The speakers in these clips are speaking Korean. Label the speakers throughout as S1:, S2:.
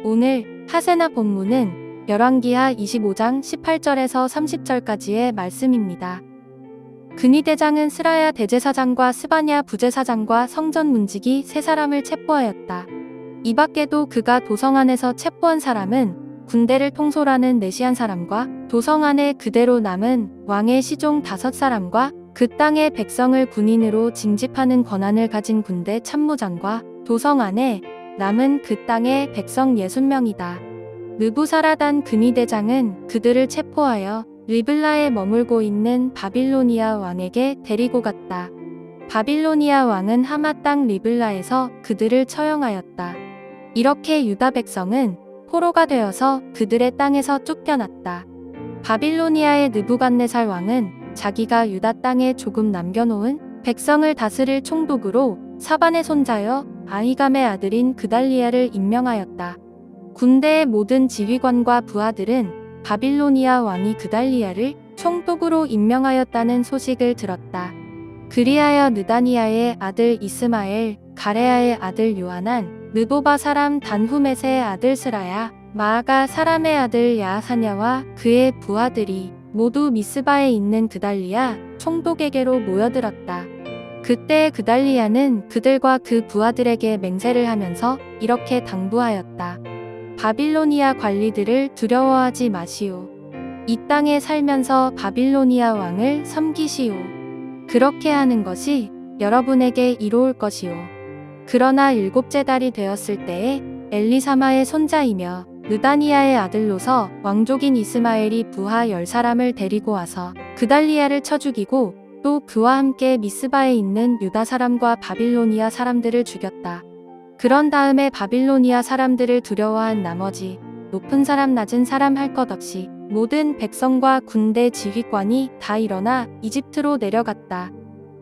S1: 오늘 하세나 본문은 열왕기하 25장 18절에서 30절까지의 말씀입니다. 근위대장은 스라야 대제사장과 스바냐 부제사장과 성전 문지기 세 사람을 체포하였다. 이 밖에도 그가 도성 안에서 체포한 사람은 군대를 통솔하는 네시안 사람과 도성 안에 그대로 남은 왕의 시종 5사람과 그 땅의 백성을 군인으로 징집하는 권한을 가진 군대 참모장과 도성 안에 남은 그 땅의 백성 60명이다. 느부사라단 근위대장은 그들을 체포하여 리블라에 머물고 있는 바빌로니아 왕에게 데리고 갔다. 바빌로니아 왕은 하마 땅 리블라에서 그들을 처형하였다. 이렇게 유다 백성은 포로가 되어서 그들의 땅에서 쫓겨났다. 바빌로니아의 느부갓네살 왕은 자기가 유다 땅에 조금 남겨놓은 백성을 다스릴 총독으로 사반의 손자여 아히감의 아들인 그달리아를 임명하였다. 군대의 모든 지휘관과 부하들은 바빌로니아 왕이 그달리아를 총독으로 임명하였다는 소식을 들었다. 그리하여 느다니아의 아들 이스마엘, 가레아의 아들 요하난, 느보바 사람 단후메세의 아들 스라야, 마아가 사람의 아들 야하사냐와 그의 부하들이 모두 미스바에 있는 그달리아 총독에게로 모여들었다. 그때 그달리아는 그들과 그 부하들에게 맹세를 하면서 이렇게 당부하였다. 바빌로니아 관리들을 두려워하지 마시오. 이 땅에 살면서 바빌로니아 왕을 섬기시오. 그렇게 하는 것이 여러분에게 이로울 것이오. 그러나 7째 달이 되었을 때에 엘리사마의 손자이며 느다니아의 아들로서 왕족인 이스마엘이 부하 10사람을 데리고 와서 그달리아를 쳐 죽이고 또 그와 함께 미스바에 있는 유다 사람과 바빌로니아 사람들을 죽였다. 그런 다음에 바빌로니아 사람들을 두려워한 나머지 높은 사람 낮은 사람 할 것 없이 모든 백성과 군대 지휘관이 다 일어나 이집트로 내려갔다.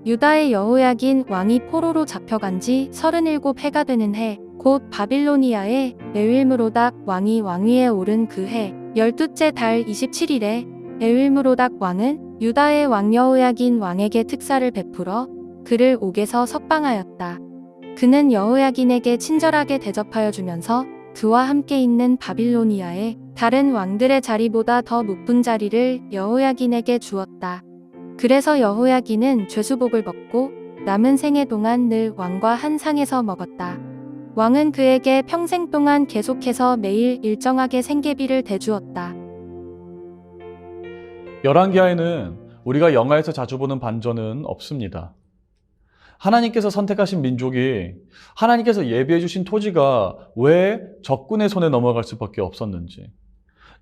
S1: 유다의 여호야긴 왕이 포로로 잡혀간 지 37해가 되는 해, 곧 바빌로니아의 에윌므로닥 왕이 왕위에 오른 그 해 12째 달 27일에 에윌므로닥 왕은 유다의 왕 여호야긴 왕에게 특사를 베풀어 그를 옥에서 석방하였다. 그는 여호야긴에게 친절하게 대접하여 주면서 그와 함께 있는 바빌로니아의 다른 왕들의 자리보다 더 높은 자리를 여호야긴에게 주었다. 그래서 여호야긴은 죄수복을 벗고 남은 생애 동안 늘 왕과 한 상에서 먹었다. 왕은 그에게 평생 동안 계속해서 매일 일정하게 생계비를 대주었다.
S2: 열왕기하에는 우리가 영화에서 자주 보는 반전은 없습니다. 하나님께서 선택하신 민족이 하나님께서 예비해 주신 토지가 왜 적군의 손에 넘어갈 수밖에 없었는지,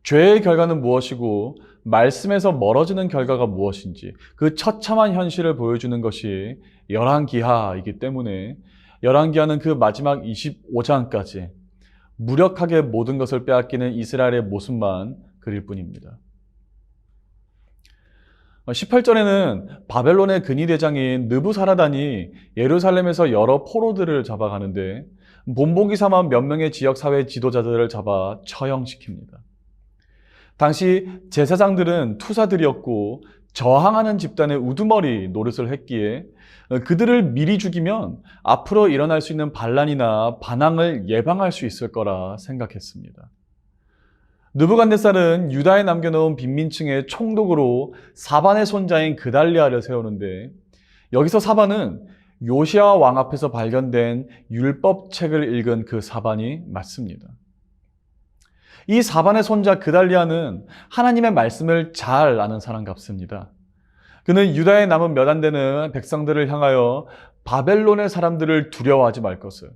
S2: 죄의 결과는 무엇이고 말씀에서 멀어지는 결과가 무엇인지 그 처참한 현실을 보여주는 것이 열왕기하이기 때문에 열왕기하는 그 마지막 25장까지 무력하게 모든 것을 빼앗기는 이스라엘의 모습만 그릴 뿐입니다. 18절에는 바벨론의 근위대장인 느부사라단이 예루살렘에서 여러 포로들을 잡아가는데 본보기 삼아 몇 명의 지역사회 지도자들을 잡아 처형시킵니다. 당시 제사장들은 투사들이었고 저항하는 집단의 우두머리 노릇을 했기에 그들을 미리 죽이면 앞으로 일어날 수 있는 반란이나 반항을 예방할 수 있을 거라 생각했습니다. 느부갓네살은 유다에 남겨놓은 빈민층의 총독으로 사반의 손자인 그달리아를 세우는데 여기서 사반은 요시야 왕 앞에서 발견된 율법책을 읽은 그 사반이 맞습니다. 이 사반의 손자 그달리아는 하나님의 말씀을 잘 아는 사람 같습니다. 그는 유다에 남은 몇 안 되는 백성들을 향하여 바벨론의 사람들을 두려워하지 말 것을,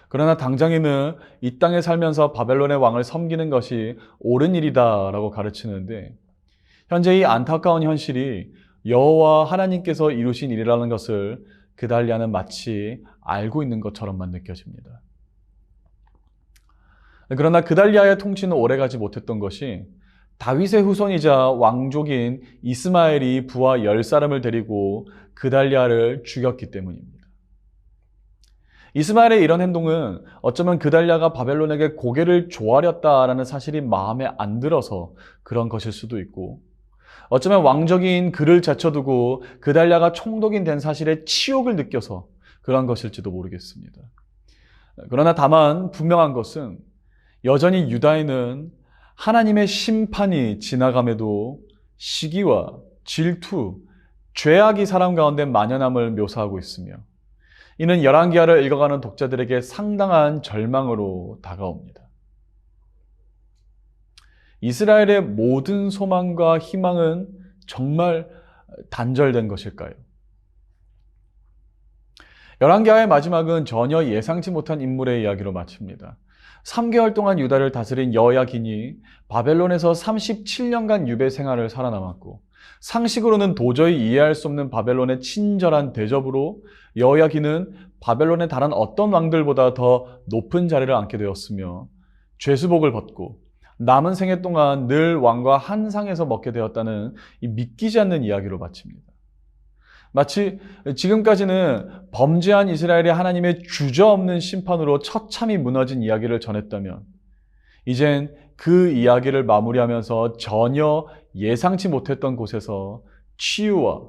S2: 그러나 당장에는 이 땅에 살면서 바벨론의 왕을 섬기는 것이 옳은 일이다라고 가르치는데 현재 이 안타까운 현실이 여호와 하나님께서 이루신 일이라는 것을 그달리아는 마치 알고 있는 것처럼만 느껴집니다. 그러나 그달리아의 통치는 오래가지 못했던 것이 다윗의 후손이자 왕족인 이스마엘이 부하 10사람을 데리고 그달리아를 죽였기 때문입니다. 이스마엘의 이런 행동은 어쩌면 그달리아가 바벨론에게 고개를 조아렸다라는 사실이 마음에 안 들어서 그런 것일 수도 있고, 어쩌면 왕적인 그를 제쳐두고 그달랴가 총독이 된 사실에 치욕을 느껴서 그런 것일지도 모르겠습니다. 그러나 다만 분명한 것은 여전히 유다인은 하나님의 심판이 지나감에도 시기와 질투, 죄악이 사람 가운데 만연함을 묘사하고 있으며 이는 열왕기하를 읽어가는 독자들에게 상당한 절망으로 다가옵니다. 이스라엘의 모든 소망과 희망은 정말 단절된 것일까요? 열왕기하의 마지막은 전혀 예상치 못한 인물의 이야기로 마칩니다. 3개월 동안 유다를 다스린 여호야긴이 바벨론에서 37년간 유배 생활을 살아남았고 상식으로는 도저히 이해할 수 없는 바벨론의 친절한 대접으로 여호야긴은 바벨론의 다른 어떤 왕들보다 더 높은 자리를 앉게 되었으며 죄수복을 벗고 남은 생애 동안 늘 왕과 한 상에서 먹게 되었다는 이 믿기지 않는 이야기로 마칩니다. 마치 지금까지는 범죄한 이스라엘이 하나님의 주저없는 심판으로 처참히 무너진 이야기를 전했다면 이젠 그 이야기를 마무리하면서 전혀 예상치 못했던 곳에서 치유와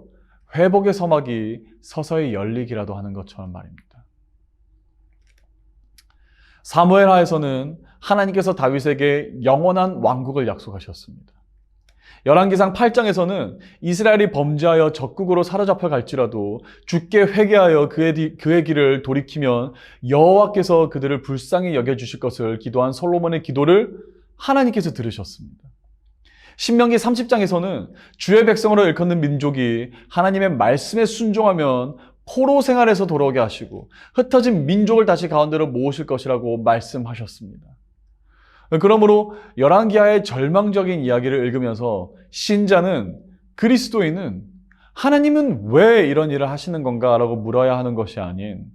S2: 회복의 서막이 서서히 열리기라도 하는 것처럼 말입니다. 사무엘하에서는 하나님께서 다윗에게 영원한 왕국을 약속하셨습니다. 열왕기상 8장에서는 이스라엘이 범죄하여 적국으로 사로잡혀 갈지라도 주께 회개하여 그의 길을 돌이키면 여호와께서 그들을 불쌍히 여겨주실 것을 기도한 솔로몬의 기도를 하나님께서 들으셨습니다. 신명기 30장에서는 주의 백성으로 일컫는 민족이 하나님의 말씀에 순종하면 포로 생활에서 돌아오게 하시고 흩어진 민족을 다시 가운데로 모으실 것이라고 말씀하셨습니다. 그러므로 열왕기하의 절망적인 이야기를 읽으면서 신자는, 그리스도인은 하나님은 왜 이런 일을 하시는 건가 라고 물어야 하는 것이 아닌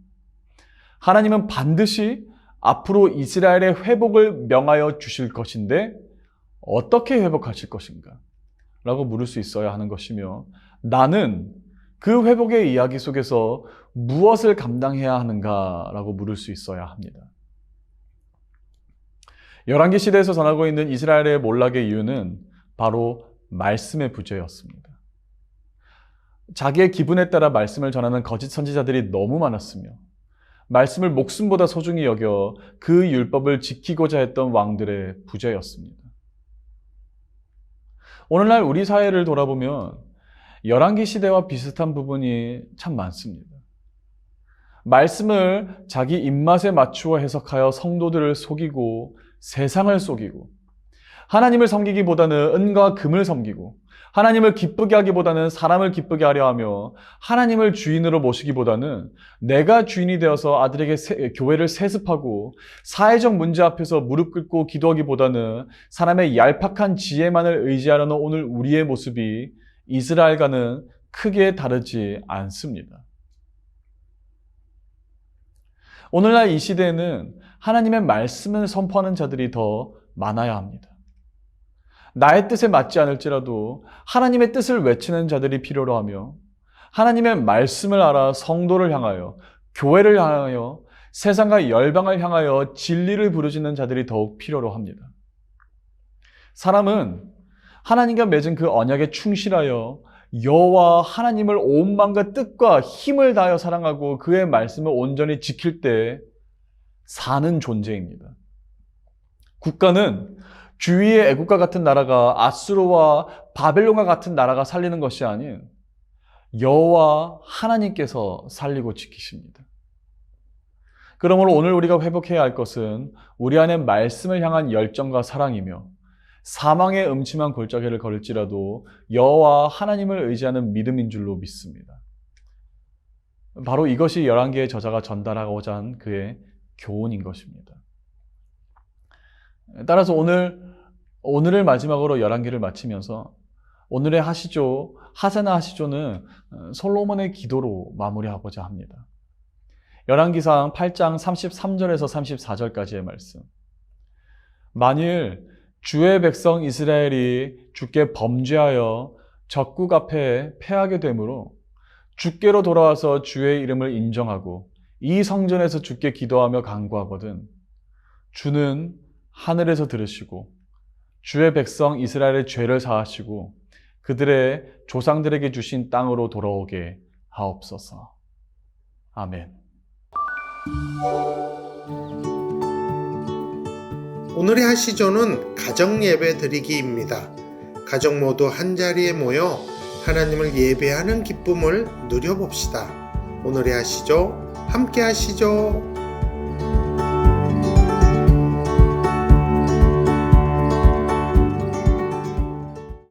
S2: 하나님은 반드시 앞으로 이스라엘의 회복을 명하여 주실 것인데 어떻게 회복하실 것인가 라고 물을 수 있어야 하는 것이며 나는 그 회복의 이야기 속에서 무엇을 감당해야 하는가 라고 물을 수 있어야 합니다. 열왕기 시대에서 전하고 있는 이스라엘의 몰락의 이유는 바로 말씀의 부재였습니다. 자기의 기분에 따라 말씀을 전하는 거짓 선지자들이 너무 많았으며 말씀을 목숨보다 소중히 여겨 그 율법을 지키고자 했던 왕들의 부재였습니다. 오늘날 우리 사회를 돌아보면 열왕기 시대와 비슷한 부분이 참 많습니다. 말씀을 자기 입맛에 맞추어 해석하여 성도들을 속이고 세상을 속이고 하나님을 섬기기보다는 은과 금을 섬기고 하나님을 기쁘게 하기보다는 사람을 기쁘게 하려 하며 하나님을 주인으로 모시기보다는 내가 주인이 되어서 아들에게 교회를 세습하고 사회적 문제 앞에서 무릎 꿇고 기도하기보다는 사람의 얄팍한 지혜만을 의지하려는 오늘 우리의 모습이 이스라엘과는 크게 다르지 않습니다. 오늘날 이 시대에는 하나님의 말씀을 선포하는 자들이 더 많아야 합니다. 나의 뜻에 맞지 않을지라도 하나님의 뜻을 외치는 자들이 필요로 하며 하나님의 말씀을 알아 성도를 향하여 교회를 향하여 세상과 열방을 향하여 진리를 부르짖는 자들이 더욱 필요로 합니다. 사람은 하나님과 맺은 그 언약에 충실하여 여호와 하나님을 온 마음과 뜻과 힘을 다하여 사랑하고 그의 말씀을 온전히 지킬 때 사는 존재입니다. 국가는 주위의 애국과 같은 나라가 아수르와 바벨론과 같은 나라가 살리는 것이 아닌 여호와 하나님께서 살리고 지키십니다. 그러므로 오늘 우리가 회복해야 할 것은 우리 안에 말씀을 향한 열정과 사랑이며 사망의 음침한 골짜기를 걸을지라도 여호와 하나님을 의지하는 믿음인 줄로 믿습니다. 바로 이것이 열왕기의 저자가 전달하고자 한 그의 교훈인 것입니다. 따라서 오늘을 마지막으로 열왕기를 마치면서 오늘의 하시조, 하세나 하시조는 솔로몬의 기도로 마무리하고자 합니다. 열왕기상 8장 33절에서 34절까지의 말씀. 만일 주의 백성 이스라엘이 주께 범죄하여 적국 앞에 패하게 되므로 주께로 돌아와서 주의 이름을 인정하고 이 성전에서 주께 기도하며 간구하거든 주는 하늘에서 들으시고 주의 백성 이스라엘의 죄를 사하시고 그들의 조상들에게 주신 땅으로 돌아오게 하옵소서. 아멘.
S3: 오늘의 하시조는 가정 예배 드리기입니다. 가족 모두 한자리에 모여 하나님을 예배하는 기쁨을 누려봅시다. 오늘의 하시조 함께 하시죠.